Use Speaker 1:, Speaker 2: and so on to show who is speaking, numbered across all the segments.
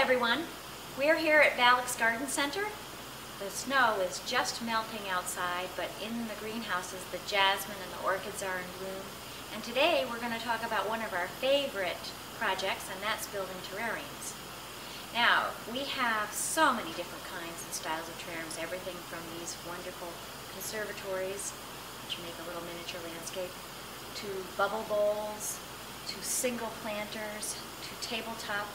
Speaker 1: everyone. We're here at Balleks Garden Center. The snow is just melting outside, but in the greenhouses the jasmine and the orchids are in bloom. And today we're going to talk about one of our favorite projects, and that's building terrariums. Now, we have so many different kinds and styles of terrariums, everything from these wonderful conservatories, which make a little miniature landscape, to bubble bowls, to single planters, to tabletop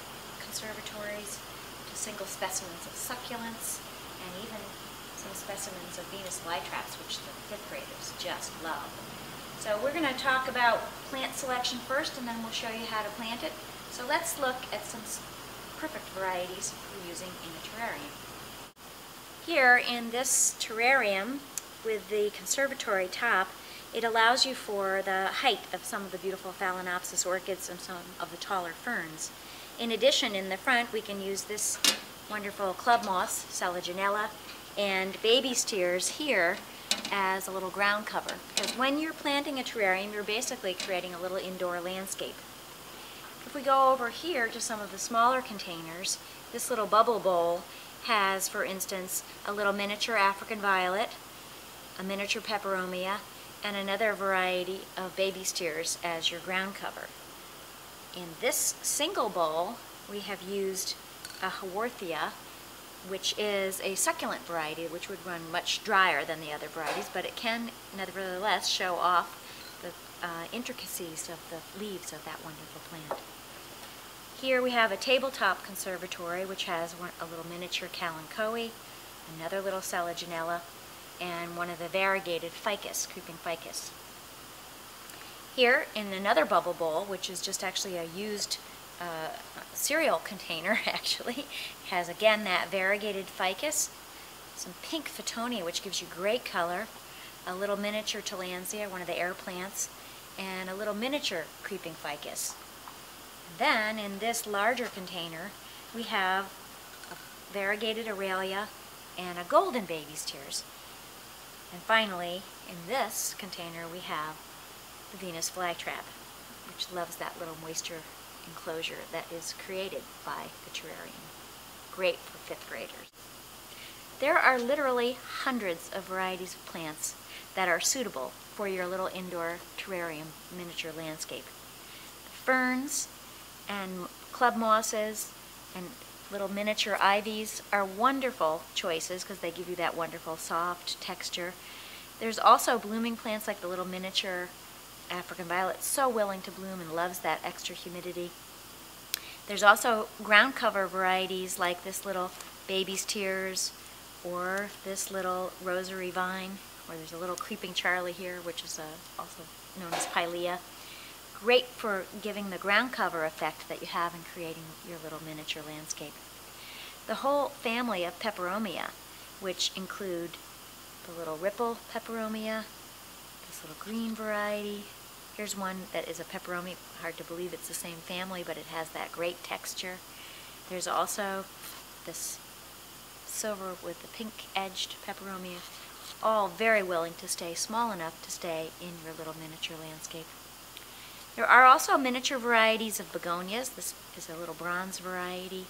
Speaker 1: conservatories, to single specimens of succulents, and even some specimens of Venus flytraps, which the fifth graders just love. So we're going to talk about plant selection first, and then we'll show you how to plant it. So let's look at some perfect varieties for using in a terrarium. Here in this terrarium with the conservatory top, it allows you for the height of some of the beautiful Phalaenopsis orchids and some of the taller ferns. In addition, in the front, we can use this wonderful club moss, Selaginella, and baby's tears here as a little ground cover. Because when you're planting a terrarium, you're basically creating a little indoor landscape. If we go over here to some of the smaller containers, this little bubble bowl has, for instance, a little miniature African violet, a miniature peperomia, and another variety of baby's tears as your ground cover. In this single bowl, we have used a Haworthia, which is a succulent variety, which would run much drier than the other varieties, but it can nevertheless show off the intricacies of the leaves of that wonderful plant. Here we have a tabletop conservatory, which has a little miniature Kalanchoe, another little Selaginella, and one of the variegated ficus, creeping ficus. Here in another bubble bowl, which is just actually a used cereal container, actually, has again that variegated ficus, some pink Photonia, which gives you great color, a little miniature Tillandsia, one of the air plants, and a little miniature creeping ficus. Then in this larger container, we have a variegated Aurelia and a golden baby's tears. And finally, in this container, we have the Venus flytrap, which loves that little moisture enclosure that is created by the terrarium. Great for fifth graders. There are literally hundreds of varieties of plants that are suitable for your little indoor terrarium miniature landscape. Ferns and club mosses and little miniature ivies are wonderful choices because they give you that wonderful soft texture. There's also blooming plants like the little miniature African violet, so willing to bloom and loves that extra humidity. There's also ground cover varieties like this little baby's tears or this little rosary vine, or there's a little creeping Charlie here, which is also known as Pilea. Great for giving the ground cover effect that you have in creating your little miniature landscape. The whole family of peperomia, which include the little ripple peperomia, this little green variety. Here's one that is a peperomia. Hard to believe it's the same family, but it has that great texture. There's also this silver with the pink-edged peperomia, all very willing to stay small enough to stay in your little miniature landscape. There are also miniature varieties of begonias. This is a little bronze variety,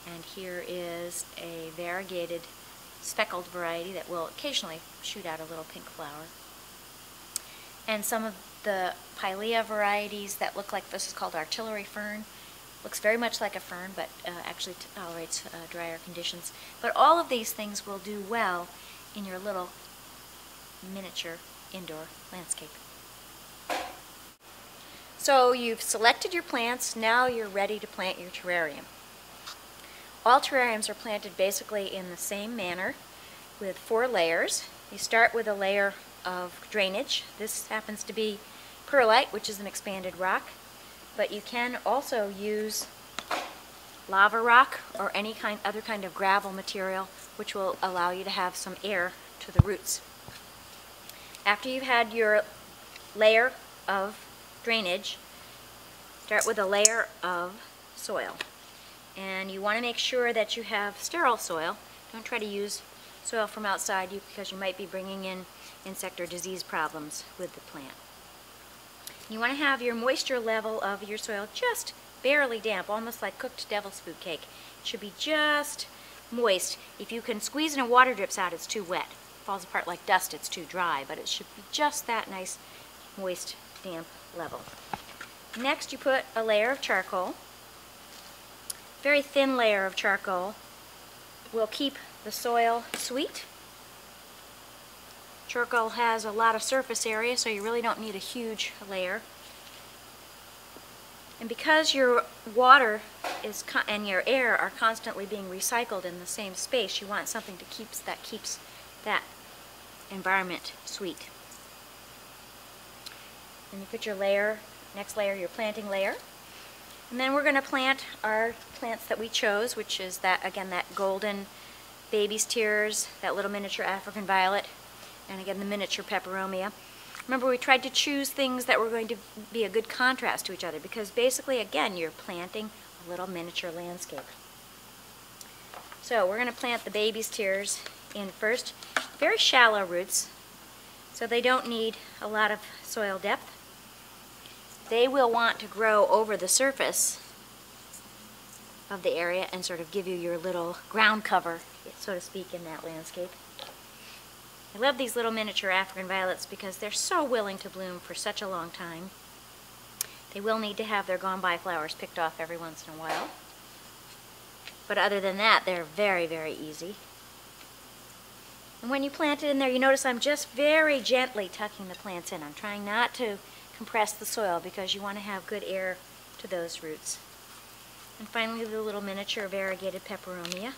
Speaker 1: and here is a variegated speckled variety that will occasionally shoot out a little pink flower. And some of the Pilea varieties that look like, this is called artillery fern. Looks very much like a fern, but actually tolerates drier conditions. But all of these things will do well in your little miniature indoor landscape. So you've selected your plants, now you're ready to plant your terrarium. All terrariums are planted basically in the same manner with 4 layers. You start with a layer of drainage. This happens to be perlite, which is an expanded rock, but you can also use lava rock or any other kind of gravel material, which will allow you to have some air to the roots. After you've had your layer of drainage, start with a layer of soil. And you want to make sure that you have sterile soil. Don't try to use soil from outside because you might be bringing in insect or disease problems with the plant. You want to have your moisture level of your soil just barely damp, almost like cooked devil's food cake. It should be just moist. If you can squeeze it and water drips out, it's too wet. It falls apart like dust, it's too dry, but it should be just that nice, moist, damp level. Next, you put a layer of charcoal. Very thin layer of charcoal will keep the soil sweet. Charcoal has a lot of surface area, so you really don't need a huge layer. And because your water and your air are constantly being recycled in the same space, you want something that keeps that environment sweet. And you put your layer, next layer, your planting layer. And then we're going to plant our plants that we chose, which is that, again, that golden baby's tears, that little miniature African violet, and again the miniature peperomia. Remember, we tried to choose things that were going to be a good contrast to each other, because basically, again, you're planting a little miniature landscape. So we're going to plant the baby's tears in first. Very shallow roots, so they don't need a lot of soil depth. They will want to grow over the surface of the area and sort of give you your little ground cover, so to speak, in that landscape. I love these little miniature African violets because they're so willing to bloom for such a long time. They will need to have their gone-by flowers picked off every once in a while. But other than that, they're very, very easy. And when you plant it in there, you notice I'm just very gently tucking the plants in. I'm trying not to compress the soil because you want to have good air to those roots. And finally, the little miniature variegated peperomia.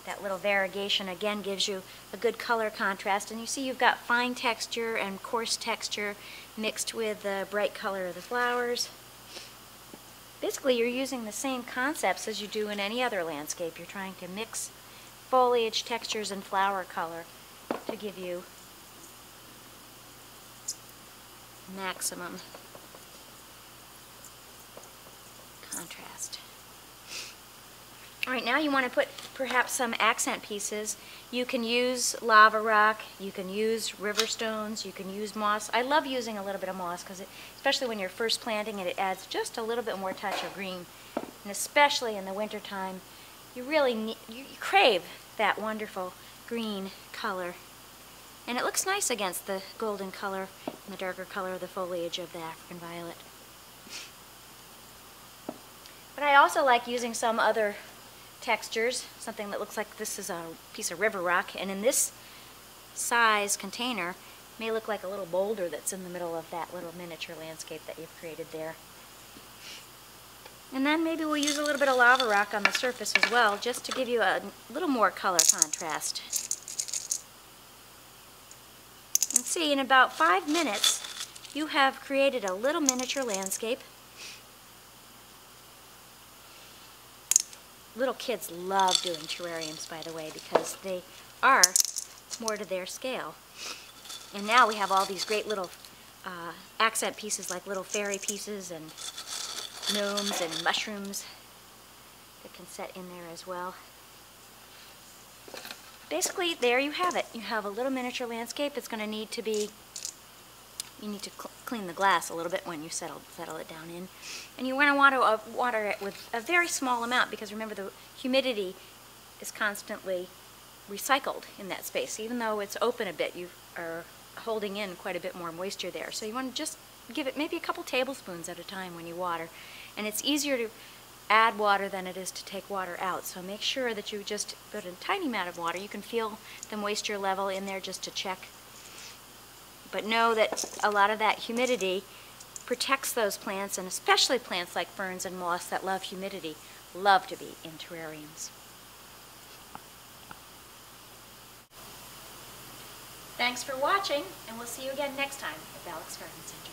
Speaker 1: That little variegation again gives you a good color contrast, and you see you've got fine texture and coarse texture mixed with the bright color of the flowers. Basically, you're using the same concepts as you do in any other landscape. You're trying to mix foliage, textures, and flower color to give you maximum contrast. All right, now you want to put perhaps some accent pieces. You can use lava rock, you can use river stones, you can use moss. I love using a little bit of moss because, especially when you're first planting it, it adds just a little bit more touch of green. And especially in the wintertime, you really need, you crave that wonderful green color. And it looks nice against the golden color and the darker color of the foliage of the African violet. But I also like using some other textures, something that looks like this is a piece of river rock, and in this size container may look like a little boulder that's in the middle of that little miniature landscape that you've created there. And then maybe we'll use a little bit of lava rock on the surface as well, just to give you a little more color contrast. And see, in about 5 minutes you have created a little miniature landscape. Little kids love doing terrariums, by the way, because they are more to their scale. And now we have all these great little accent pieces, like little fairy pieces and gnomes and mushrooms that can set in there as well. Basically, there you have it. You have a little miniature landscape. It's going to need to be, you need to clean the glass a little bit when you settle it down in. And you're going to want to water it with a very small amount, because remember, the humidity is constantly recycled in that space. Even though it's open a bit, you are holding in quite a bit more moisture there. So you want to just give it maybe a couple tablespoons at a time when you water. And it's easier to add water than it is to take water out. So make sure that you just put a tiny amount of water. You can feel the moisture level in there just to check. But know that a lot of that humidity protects those plants, and especially plants like ferns and moss that love humidity, love to be in terrariums. Thanks for watching, and we'll see you again next time at Balleks Garden Center.